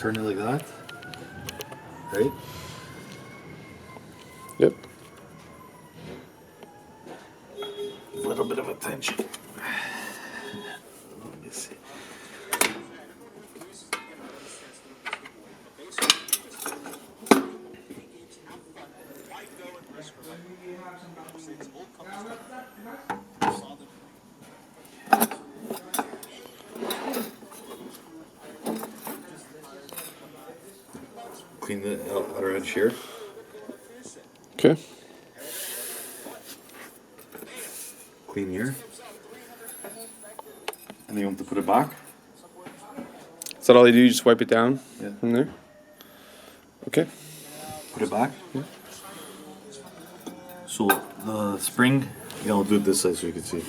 turn it like that, right? Yep. A little bit of attention. Let me see. Clean the outer edge here. Okay. Clean here. And then you want to put it back? Is that all you do? You just wipe it down? Yeah. From there? Okay. Put it back. Yeah. So the spring, yeah, I'll do it this side so you can see.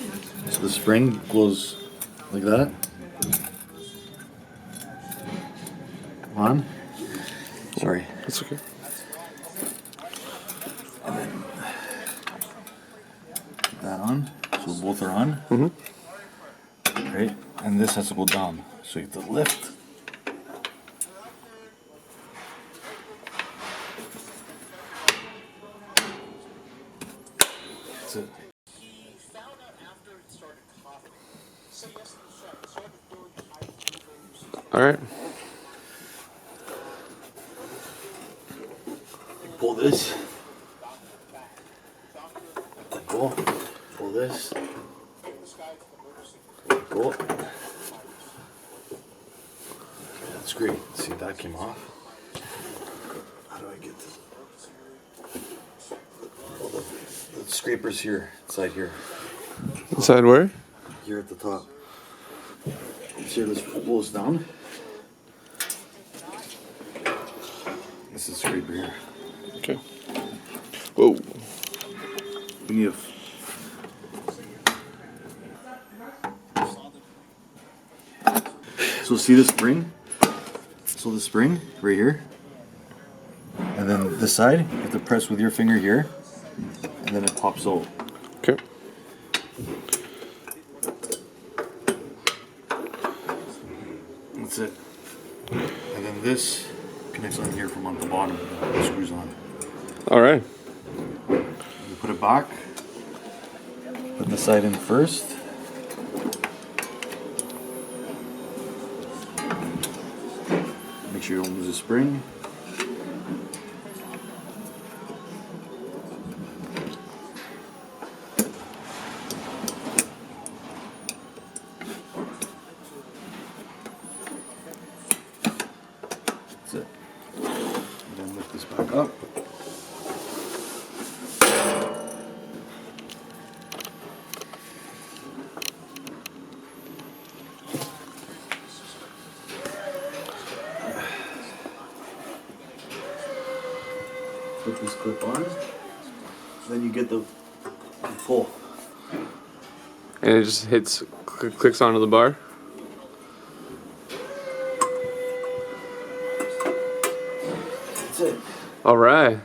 So the spring goes like that. On. Sorry. That's okay. And then put that on. So both are on. Mm-hmm. Right? And this has to go down. So you have to lift. That's it. All right. Pull this. Let go. Pull this. Let go. That's great. See, that came off. How do I get this? Oh, the scraper's here, inside here. Inside where? Here at the top. See, this pulls down. This is the scraper here. Okay. Whoa. We need a so see the spring? So the spring right here. And then this side, you have to press with your finger here. And then it pops out. Okay. That's it. And then this connects on here from on the bottom. It screws on. All right. You put it back. Put the side in first. Make sure you don't lose the spring. That's it. And then lift this back up. Put this clip on, then you get the pull. And it just hits, clicks onto the bar. That's it. All right.